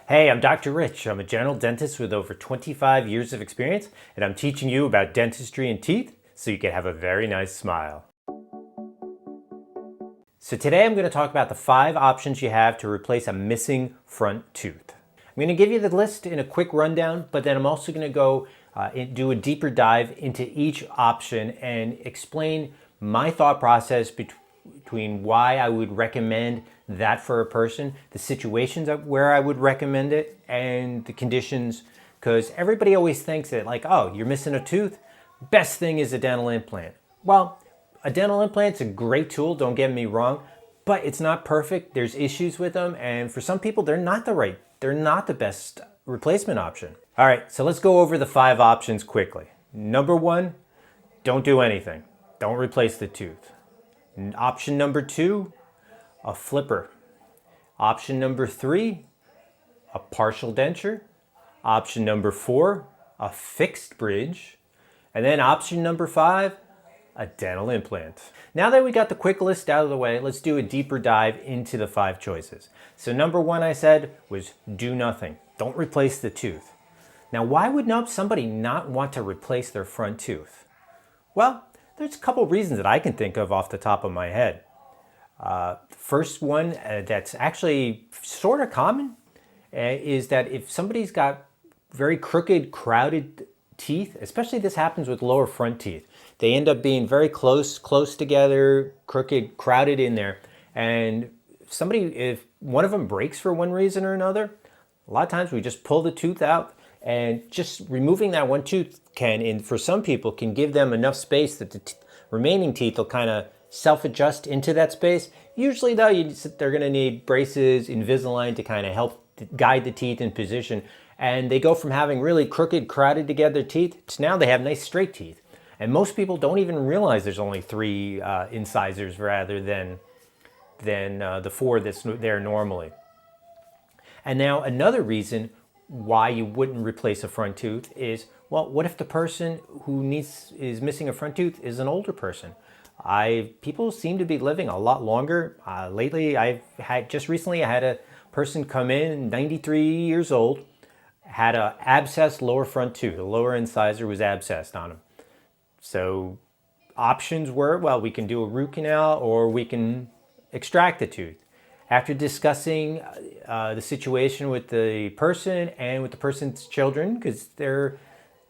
Hey, I'm Dr. Rich. I'm a general dentist with over 25 years of experience, and I'm teaching you about dentistry and teeth so you can have a very nice smile. So today I'm going to talk about the 5 options you have to replace a missing front tooth. I'm going to give you the list in a quick rundown, but then I'm also going to go do a deeper dive into each option and explain my thought process between why I would recommend that for a person, the situations where I would recommend it, and the conditions. Because everybody always thinks that, like, oh, you're missing a tooth, best thing is a dental implant. Well, a dental implant's a great tool, don't get me wrong, but it's not perfect. There's issues with them, and for some people, they're not the best replacement option. All right, so let's go over the 5 options quickly. Number 1, don't do anything. Don't replace the tooth. Option number 2, a flipper. Option number 3, a partial denture. Option number 4, a fixed bridge. And then option number 5, a dental implant. Now that we got the quick list out of the way, let's do a deeper dive into the 5 choices. So number 1 I said was do nothing. Don't replace the tooth. Now why would somebody not want to replace their front tooth? Well, there's a couple reasons that I can think of off the top of my head. First one that's actually sort of common is that if somebody's got very crooked, crowded teeth, especially this happens with lower front teeth, they end up being very close together, crooked, crowded in there. And if one of them breaks for one reason or another, a lot of times we just pull the tooth out, and just removing that one tooth for some people, can give them enough space that the remaining teeth will kind of self-adjust into that space. Usually though, they're going to need braces, Invisalign to kind of help guide the teeth in position. And they go from having really crooked, crowded together teeth to now they have nice straight teeth. And most people don't even realize there's only 3 incisors rather than the 4 that's there normally. And now another reason why you wouldn't replace a front tooth is, well, what if the person who is missing a front tooth is an older person? People seem to be living a lot longer. Lately, just recently I had a person come in, 93 years old, had a abscessed lower front tooth. The lower incisor was abscessed on him. So options were, well, we can do a root canal or we can extract the tooth. After discussing the situation with the person and with the person's children, because their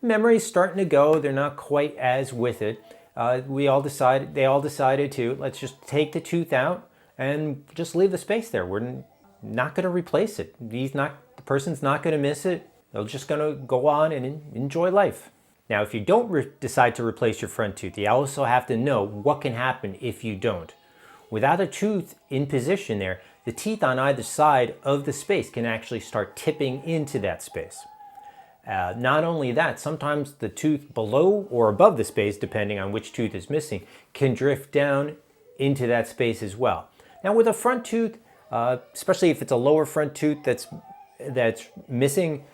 memory's starting to go, they're not quite as with it, they all decided to, let's just take the tooth out and just leave the space there. We're not going to replace it. The person's not going to miss it. They're just going to go on and enjoy life. Now, if you don't decide to replace your front tooth, you also have to know what can happen if you don't. Without a tooth in position there, the teeth on either side of the space can actually start tipping into that space. Not only that, sometimes the tooth below or above the space, depending on which tooth is missing, can drift down into that space as well. Now with a front tooth, especially if it's a lower front tooth that's missing,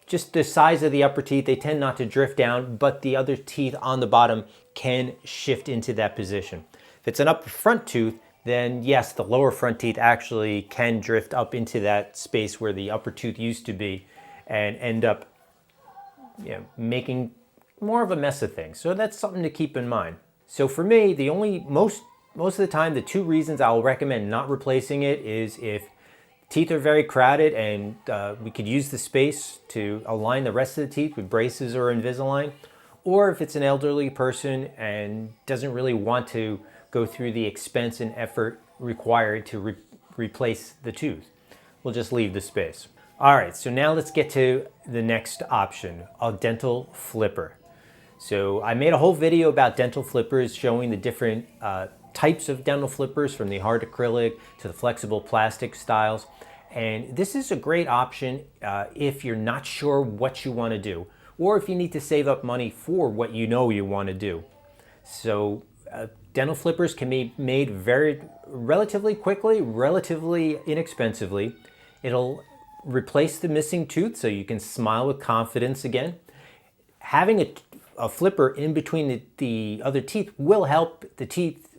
just the size of the upper teeth, they tend not to drift down, but the other teeth on the bottom can shift into that position. If it's an upper front tooth, then yes, the lower front teeth actually can drift up into that space where the upper tooth used to be and end up making more of a mess of things. So that's something to keep in mind. So for me, most of the time, the 2 reasons I'll recommend not replacing it is if teeth are very crowded and we could use the space to align the rest of the teeth with braces or Invisalign, or if it's an elderly person and doesn't really want to go through the expense and effort required to replace the tooth. We'll just leave the space. All right, so now let's get to the next option, a dental flipper. So I made a whole video about dental flippers showing the different types of dental flippers, from the hard acrylic to the flexible plastic styles. And this is a great option if you're not sure what you want to do, or if you need to save up money for what you want to do. So dental flippers can be made relatively quickly, relatively inexpensively. It'll replace the missing tooth so you can smile with confidence again. Having a flipper in between the other teeth will help the teeth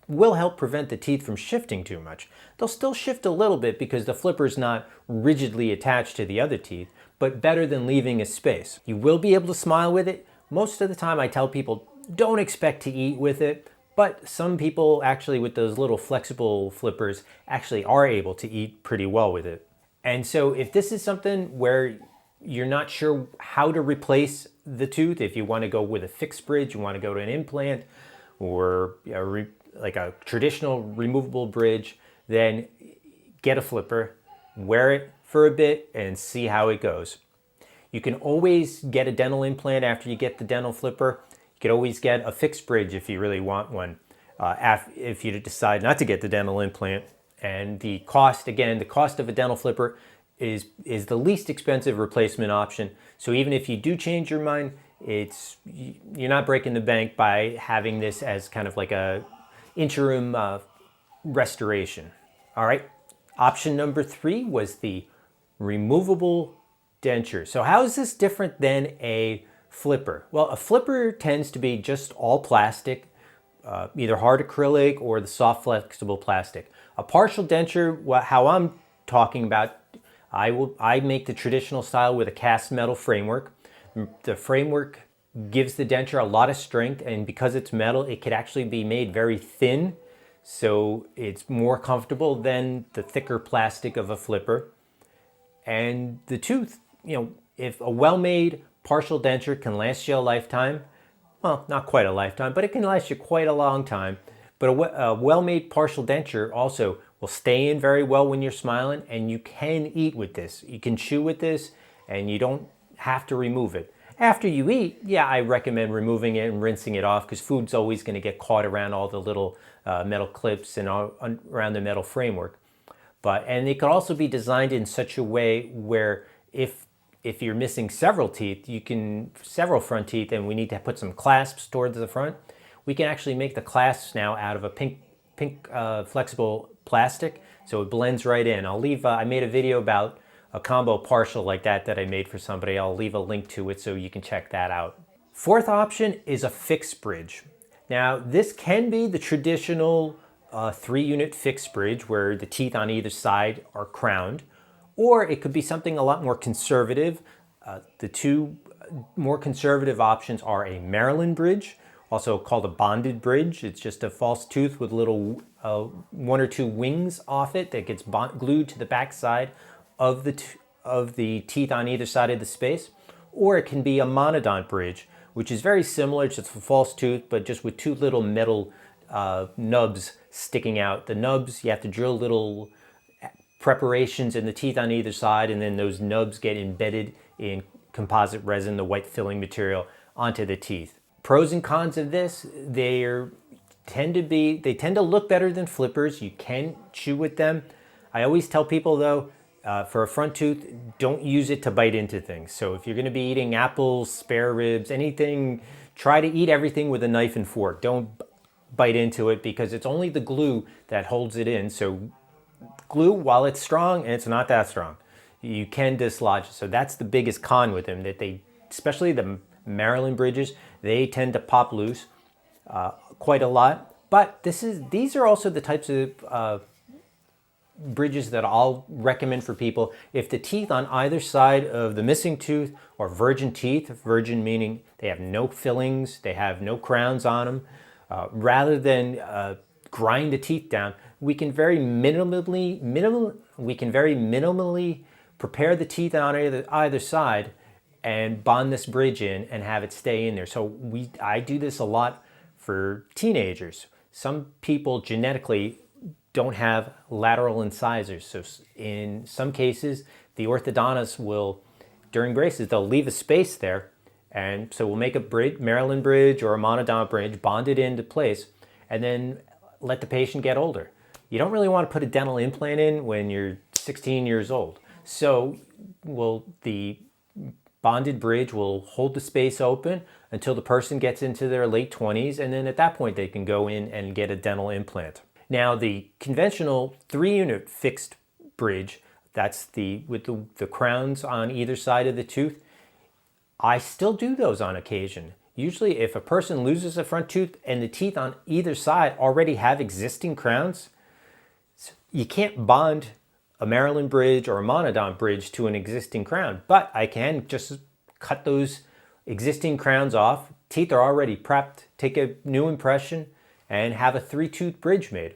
will help prevent the teeth from shifting too much. They'll still shift a little bit because the flipper's not rigidly attached to the other teeth, but better than leaving a space. You will be able to smile with it. Most of the time I tell people don't expect to eat with it, but some people actually with those little flexible flippers actually are able to eat pretty well with it. And so if this is something where you're not sure how to replace the tooth, if you want to go with a fixed bridge, you want to go to an implant or like a traditional removable bridge, then get a flipper, wear it for a bit and see how it goes. You can always get a dental implant after you get the dental flipper. You could always get a fixed bridge if you really want one, if you decide not to get the dental implant. And the cost, again, the cost of a dental flipper is the least expensive replacement option. So even if you do change your mind, you're not breaking the bank by having this as kind of like a interim restoration. All right, option number 3 was the removable denture. So how is this different than a flipper? Well, a flipper tends to be just all plastic, either hard acrylic or the soft flexible plastic. A partial denture, how I'm talking about, I make the traditional style with a cast metal framework. The framework gives the denture a lot of strength, and because it's metal, it could actually be made very thin, so it's more comfortable than the thicker plastic of a flipper. And the tooth, if a well-made partial denture can last you a lifetime, well, not quite a lifetime, but it can last you quite a long time. But a well-made partial denture also will stay in very well when you're smiling, and you can eat with this. You can chew with this, and you don't have to remove it. After you eat, yeah, I recommend removing it and rinsing it off because food's always going to get caught around all the little metal clips and around the metal framework. And it could also be designed in such a way where if you're missing several front teeth, and we need to put some clasps towards the front, we can actually make the clasps now out of a pink flexible plastic, so it blends right in. I made a video about a combo partial like that I made for somebody. I'll leave a link to it so you can check that out. 4th option is a fixed bridge. Now, this can be the traditional 3-unit fixed bridge where the teeth on either side are crowned, or it could be something a lot more conservative. The 2 more conservative options are a Maryland bridge, also called a bonded bridge. It's just a false tooth with little 1 or 2 wings off it that gets glued to the back side of the teeth on either side of the space. Or it can be a monodont bridge, which is very similar. It's just a false tooth, but just with 2 little metal nubs sticking out. The nubs, you have to drill little preparations in the teeth on either side, and then those nubs get embedded in composite resin, the white filling material, onto the teeth. Pros and cons of this, they tend to look better than flippers. You can chew with them. I always tell people though, for a front tooth, don't use it to bite into things. So if you're going to be eating apples, spare ribs, anything, try to eat everything with a knife and fork. Don't bite into it because it's only the glue that holds it in. So glue, while it's strong, and it's not that strong, you can dislodge it. So that's the biggest con with them, that especially the Maryland bridges, they tend to pop loose quite a lot. But these are also the types of bridges that I'll recommend for people if the teeth on either side of the missing tooth are virgin teeth, virgin meaning they have no fillings, they have no crowns on them. Rather than grind the teeth down, we can very minimally prepare the teeth on either side and bond this bridge in and have it stay in there. So I do this a lot for teenagers. Some people genetically don't have lateral incisors. So in some cases, the orthodontist will, during braces, they'll leave a space there. And so we'll make a Maryland bridge or a monodont bridge, bond it into place, and then let the patient get older. You don't really want to put a dental implant in when you're 16 years old. So the bonded bridge will hold the space open until the person gets into their late 20s, and then at that point they can go in and get a dental implant. Now the conventional 3-unit fixed bridge, that's with the crowns on either side of the tooth, I still do those on occasion. Usually if a person loses a front tooth and the teeth on either side already have existing crowns, you can't bond a Maryland bridge or a Monodont bridge to an existing crown, but I can just cut those existing crowns off. Teeth are already prepped, take a new impression, and have a 3-tooth bridge made.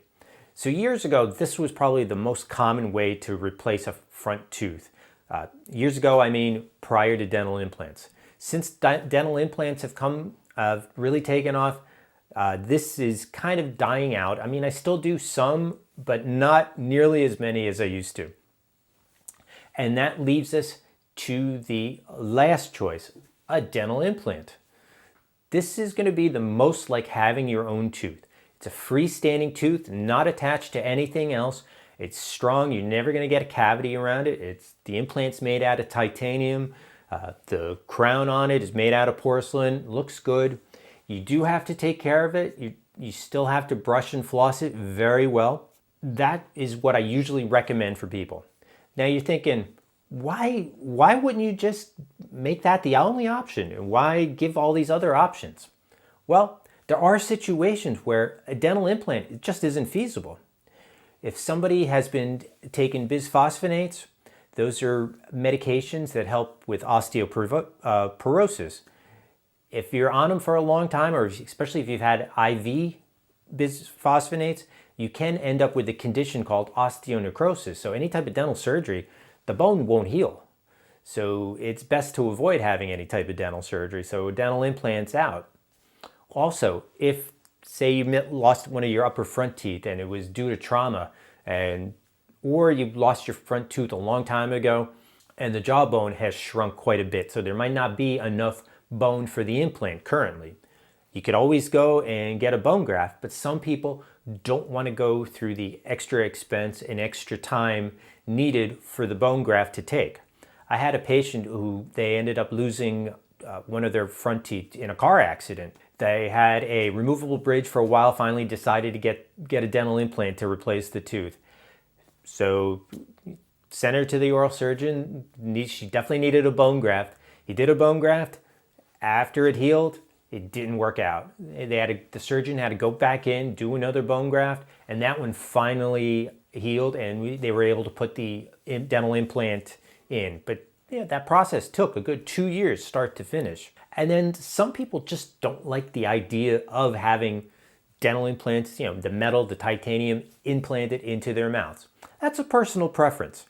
So years ago, this was probably the most common way to replace a front tooth. Years ago, I mean prior to dental implants. Since dental implants have really taken off, this is kind of dying out. I mean, I still do some, but not nearly as many as I used to. And that leaves us to the last choice, a dental implant. This is going to be the most like having your own tooth. It's a freestanding tooth, not attached to anything else. It's strong. You're never going to get a cavity around it. The implant's made out of titanium. The crown on it is made out of porcelain. Looks good. You do have to take care of it. You still have to brush and floss it very well. That is what I usually recommend for people. Now you're thinking, why wouldn't you just make that the only option? And why give all these other options? Well, there are situations where a dental implant just isn't feasible. If somebody has been taking bisphosphonates, those are medications that help with osteoporosis. If you're on them for a long time, or especially if you've had IV bisphosphonates, you can end up with a condition called osteonecrosis. So any type of dental surgery, the bone won't heal. So it's best to avoid having any type of dental surgery. So dental implants out. Also, if say you lost one of your upper front teeth and it was due to trauma, or you lost your front tooth a long time ago and the jawbone has shrunk quite a bit, so there might not be enough bone for the implant currently. You could always go and get a bone graft, but some people don't want to go through the extra expense and extra time needed for the bone graft to take. I had a patient who they ended up losing one of their front teeth in a car accident. They had a removable bridge for a while, finally decided to get a dental implant to replace the tooth. So sent her to the oral surgeon. She definitely needed a bone graft. He did a bone graft. After it healed, it didn't work out. The surgeon had to go back in, do another bone graft, and that one finally healed, and they were able to put the dental implant in. But that process took a good 2 years, start to finish. And then some people just don't like the idea of having dental implants, the metal, the titanium implanted into their mouths. That's a personal preference.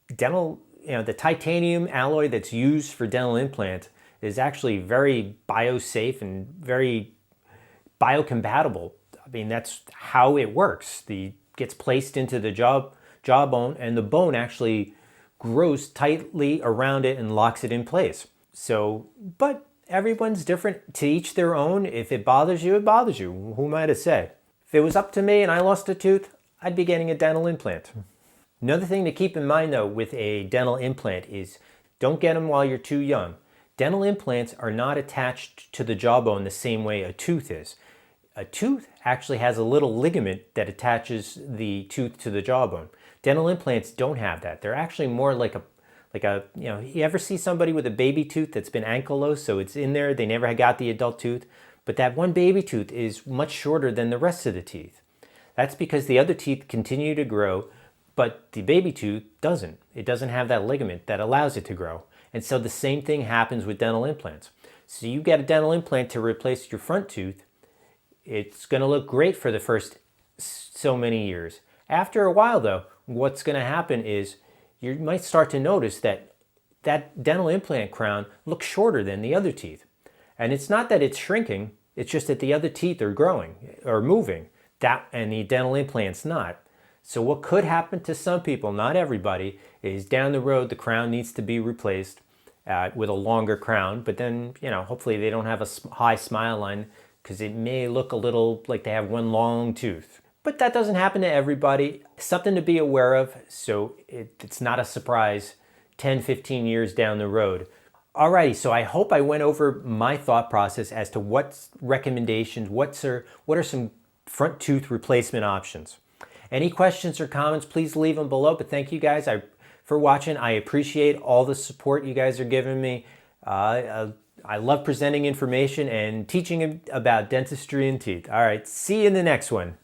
The titanium alloy that's used for dental implants is actually very biosafe and very biocompatible. I mean, that's how it works. Gets placed into the jawbone, and the bone actually grows tightly around it and locks it in place. So, but everyone's different, to each their own. If it bothers you, it bothers you. Who am I to say? If it was up to me and I lost a tooth, I'd be getting a dental implant. Another thing to keep in mind though with a dental implant is don't get them while you're too young. Dental implants are not attached to the jawbone the same way a tooth is. A tooth actually has a little ligament that attaches the tooth to the jawbone. Dental implants don't have that. They're actually more like you ever see somebody with a baby tooth that's been ankylosed, so it's in there, they never got the adult tooth, but that one baby tooth is much shorter than the rest of the teeth. That's because the other teeth continue to grow, but the baby tooth doesn't. It doesn't have that ligament that allows it to grow. And so the same thing happens with dental implants. So you get a dental implant to replace your front tooth, it's going to look great for the first so many years. After a while though, what's going to happen is you might start to notice that dental implant crown looks shorter than the other teeth. And it's not that it's shrinking, it's just that the other teeth are growing or moving, and the dental implant's not. So what could happen to some people, not everybody, is down the road the crown needs to be replaced with a longer crown, but then, hopefully they don't have a high smile line because it may look a little like they have one long tooth. But that doesn't happen to everybody. Something to be aware of, so it's not a surprise 10, 15 years down the road. Alrighty, so I hope I went over my thought process as to what recommendations, what are some front tooth replacement options. Any questions or comments, please leave them below. But thank you guys for watching. I appreciate all the support you guys are giving me. I love presenting information and teaching about dentistry and teeth. All right, see you in the next one.